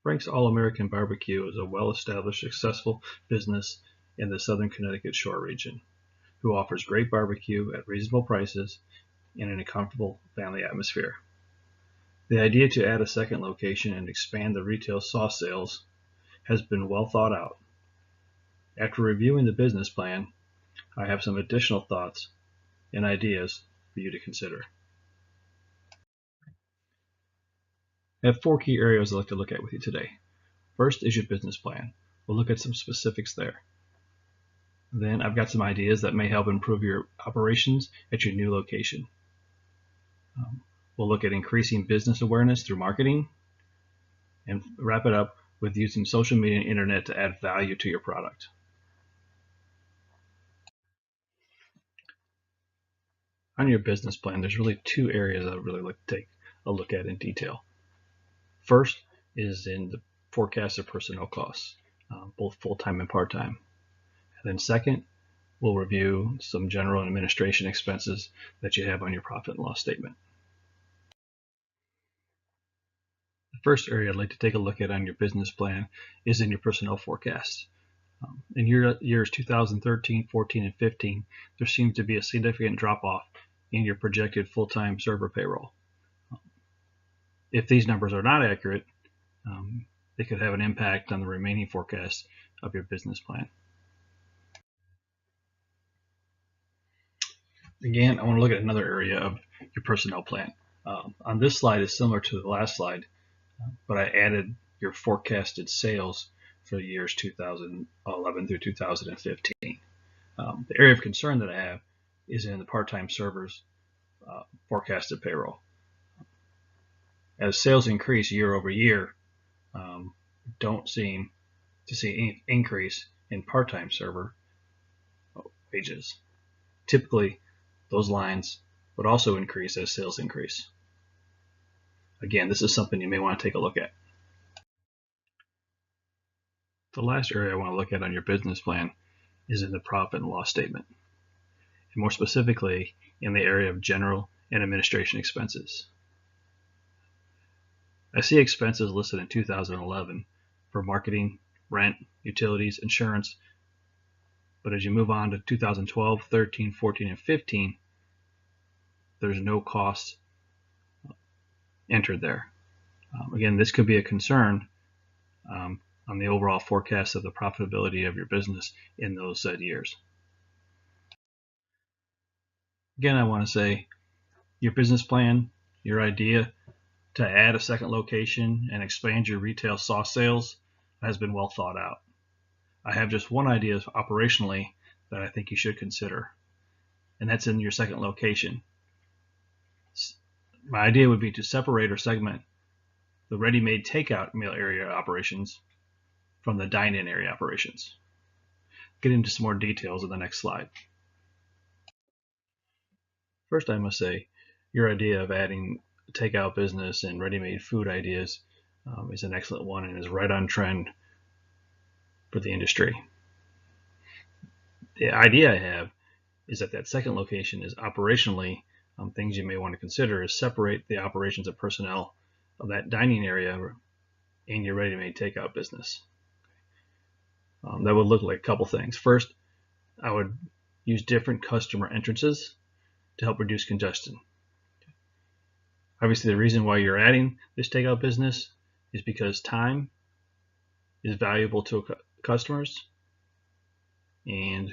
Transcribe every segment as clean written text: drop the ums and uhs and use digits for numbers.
Frank's All-American Barbecue is a well-established, successful business in the southern Connecticut Shore region, who offers great barbecue at reasonable prices and in a comfortable family atmosphere. The idea to add a second location and expand the retail sauce sales has been well thought out. After reviewing the business plan, I have some additional thoughts and ideas for you to consider. I have 4 key areas I'd like to look at with you today. First is your business plan. We'll look at some specifics there. Then I've got some ideas that may help improve your operations at your new location. We'll look at increasing business awareness through marketing, and wrap it up with using social media and internet to add value to your product. On your business plan, there's really 2 areas I'd really like to take a look at in detail. First is in the forecasted personnel costs, both full-time and part-time. And then second, we'll review some general and administration expenses that you have on your profit and loss statement. The first area I'd like to take a look at on your business plan is in your personnel forecast. In years 2013, 14, and 15, there seems to be a significant drop-off in your projected full-time server payroll. If these numbers are not accurate, they could have an impact on the remaining forecast of your business plan. Again, I want to look at another area of your personnel plan. On this slide is similar to the last slide, but I added your forecasted sales for the years 2011 through 2015. The area of concern that I have is in the part-time servers forecasted payroll. As sales increase year over year, don't seem to see any increase in part-time server wages. Typically, those lines would also increase as sales increase. Again, this is something you may want to take a look at. The last area I want to look at on your business plan is in the profit and loss statement, and more specifically in the area of general and administration expenses. I see expenses listed in 2011 for marketing, rent, utilities, insurance, but as you move on to 2012, 13, 14, and 15, there's no costs entered there. Again, this could be a concern on the overall forecast of the profitability of your business in those said years. Again, I want to say your business plan, your idea to add a second location and expand your retail sauce sales has been well thought out. I have just one idea operationally that I think you should consider, and that's in your second location. My idea would be to separate or segment the ready-made takeout meal area operations from the dine-in area operations. Get into some more details in the next slide. First, I must say, your idea of adding takeout business and ready-made food ideas is an excellent one and is right on trend for the industry. The idea I have is that second location is operationally things you may want to consider is separate the operations of personnel of that dining area and your ready-made takeout business. That would look like a couple things. First, I would use different customer entrances to help reduce congestion. Obviously, the reason why you're adding this takeout business is because time is valuable to customers, and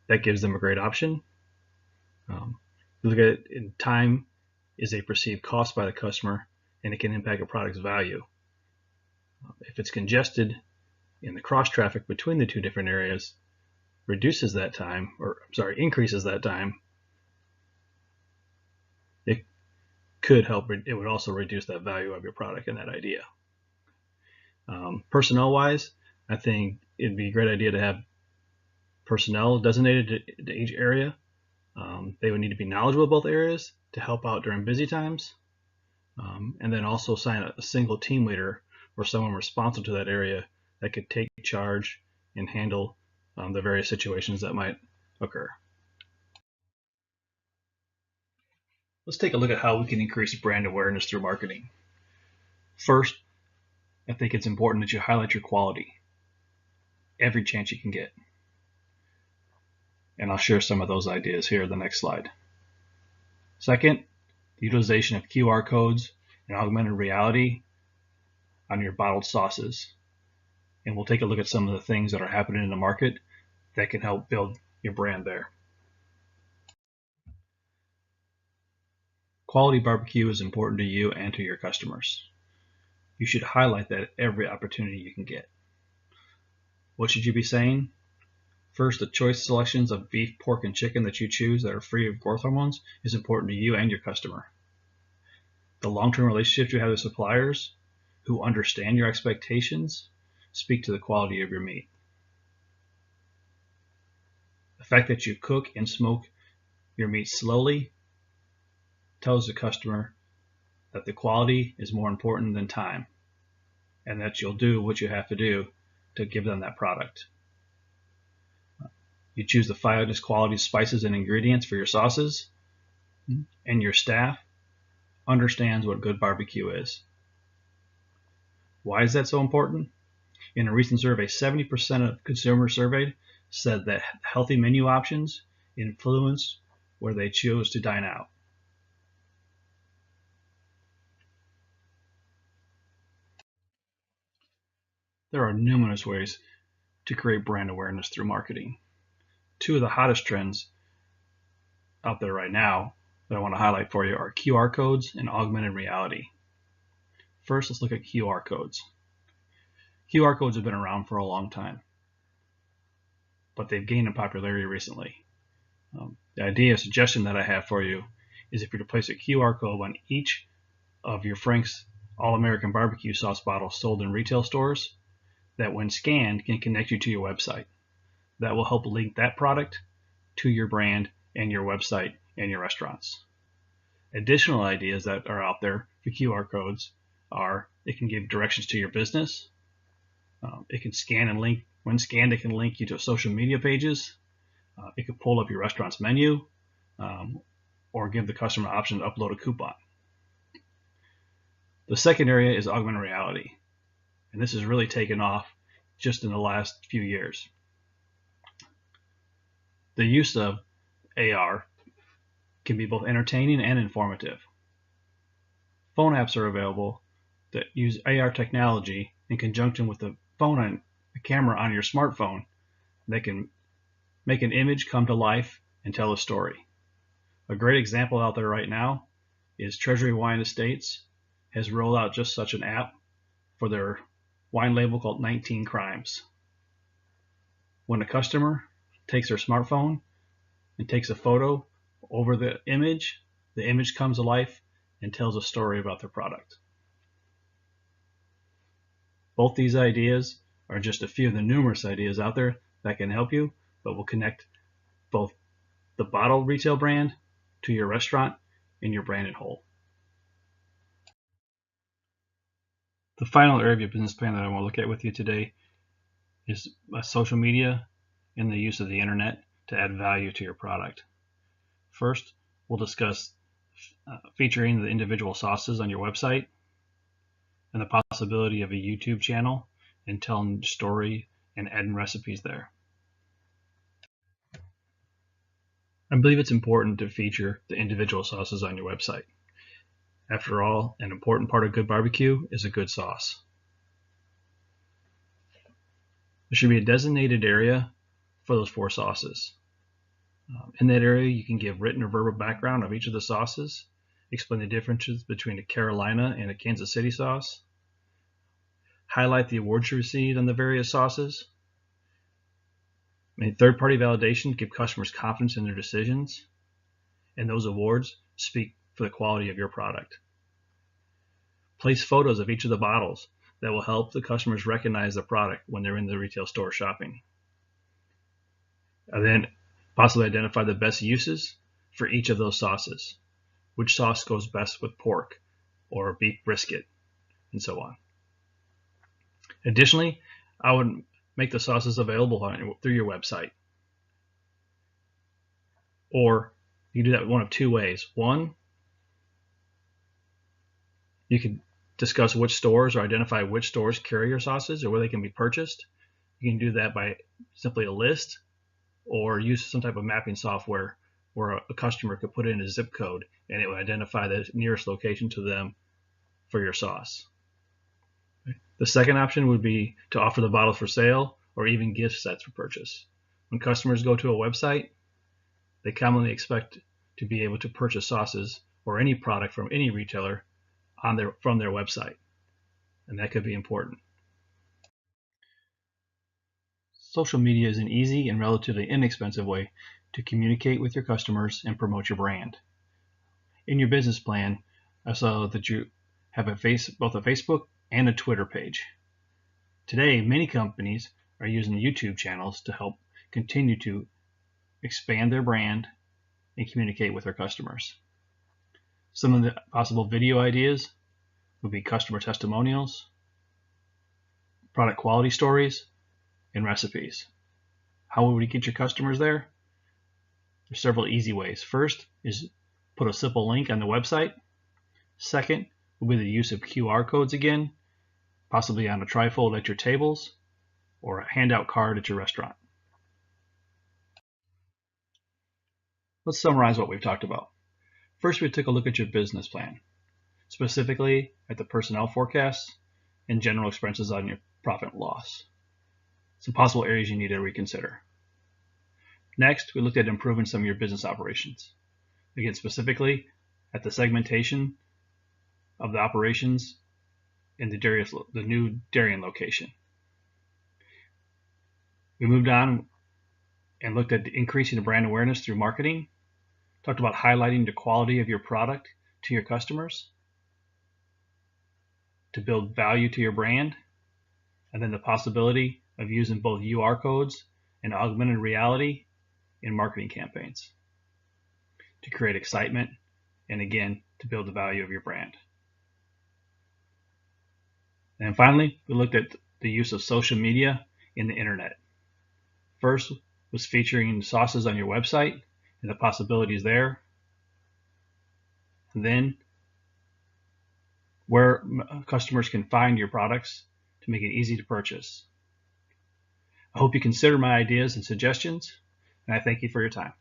that gives them a great option. Look at it, in time is a perceived cost by the customer, and it can impact a product's value. If it's congested and the cross traffic between the two different areas increases that time, it could help. It would also reduce that value of your product and that idea. Personnel-wise, I think it'd be a great idea to have personnel designated to each area. They would need to be knowledgeable about both areas to help out during busy times, and then also assign a single team leader or someone responsible to that area that could take charge and handle the various situations that might occur. Let's take a look at how we can increase brand awareness through marketing. First, I think it's important that you highlight your quality every chance you can get. And I'll share some of those ideas here in the next slide. Second, the utilization of QR codes and augmented reality on your bottled sauces. And we'll take a look at some of the things that are happening in the market that can help build your brand there. Quality barbecue is important to you and to your customers. You should highlight that at every opportunity you can get. What should you be saying? First, the choice selections of beef, pork, and chicken that you choose that are free of growth hormones is important to you and your customer. The long-term relationships you have with suppliers who understand your expectations speak to the quality of your meat. The fact that you cook and smoke your meat slowly tells the customer that the quality is more important than time, and that you'll do what you have to do to give them that product. You choose the finest quality spices and ingredients for your sauces, and your staff understands what good barbecue is. Why is that so important? In a recent survey, 70% of consumers surveyed said that healthy menu options influenced where they chose to dine out. There are numerous ways to create brand awareness through marketing. Two of the hottest trends out there right now that I want to highlight for you are QR codes and augmented reality. First, let's look at QR codes. QR codes have been around for a long time, but they've gained in popularity recently. The idea, suggestion that I have for you is if you're to place a QR code on each of your Frank's All-American Barbecue sauce bottles sold in retail stores, that when scanned can connect you to your website. That will help link that product to your brand and your website and your restaurants. Additional ideas that are out there for QR codes are it can give directions to your business. It can scan and link. When scanned, it can link you to social media pages. It could pull up your restaurant's menu or give the customer an option to upload a coupon. The second area is augmented reality. And this has really taken off just in the last few years. The use of AR can be both entertaining and informative. Phone apps are available that use AR technology in conjunction with the phone and the camera on your smartphone that can make an image come to life and tell a story. A great example out there right now is Treasury Wine Estates has rolled out just such an app for their wine label called 19 Crimes. When a customer takes their smartphone and takes a photo over the image comes to life and tells a story about their product. Both these ideas are just a few of the numerous ideas out there that can help you, but will connect both the bottled retail brand to your restaurant and your brand in whole. The final area of your business plan that I want to look at with you today is social media and the use of the internet to add value to your product. First, we'll discuss featuring the individual sauces on your website and the possibility of a YouTube channel and telling the story and adding recipes there. I believe it's important to feature the individual sauces on your website. After all, an important part of good barbecue is a good sauce. There should be a designated area for those 4 sauces. In that area, you can give written or verbal background of each of the sauces, explain the differences between a Carolina and a Kansas City sauce, highlight the awards you received on the various sauces. Third-party validation give customers confidence in their decisions, and those awards speak for the quality of your product. Place photos of each of the bottles that will help the customers recognize the product when they're in the retail store shopping. And then possibly identify the best uses for each of those sauces. Which sauce goes best with pork or beef brisket, and so on. Additionally, I would make the sauces available through your website. Or you can do that one of 2 ways. One, you could discuss which stores or identify which stores carry your sauces or where they can be purchased. You can do that by simply a list or use some type of mapping software where a customer could put in a zip code and it would identify the nearest location to them for your sauce. The second option would be to offer the bottles for sale or even gift sets for purchase. When customers go to a website, they commonly expect to be able to purchase sauces or any product from any retailer from their website, and that could be important. Social media is an easy and relatively inexpensive way to communicate with your customers and promote your brand. In your business plan, I saw that you have both a Facebook and a Twitter page. Today, many companies are using YouTube channels to help continue to expand their brand and communicate with their customers. Some of the possible video ideas would be customer testimonials, product quality stories, and recipes. How would we get your customers there? There's several easy ways. First is put a simple link on the website. Second will be the use of QR codes again, possibly on a trifold at your tables or a handout card at your restaurant. Let's summarize what we've talked about. First, we took a look at your business plan, specifically at the personnel forecasts and general expenses on your profit and loss. Some possible areas you need to reconsider. Next, we looked at improving some of your business operations. Again, specifically at the segmentation of the operations in the new Darien location. We moved on and looked at increasing the brand awareness through marketing. Talked about highlighting the quality of your product to your customers to build value to your brand, and then the possibility of using both UR codes and augmented reality in marketing campaigns to create excitement and again to build the value of your brand. And finally, we looked at the use of social media and the internet. First was featuring sauces on your website and the possibilities there. And then where customers can find your products to make it easy to purchase. I hope you consider my ideas and suggestions, and I thank you for your time.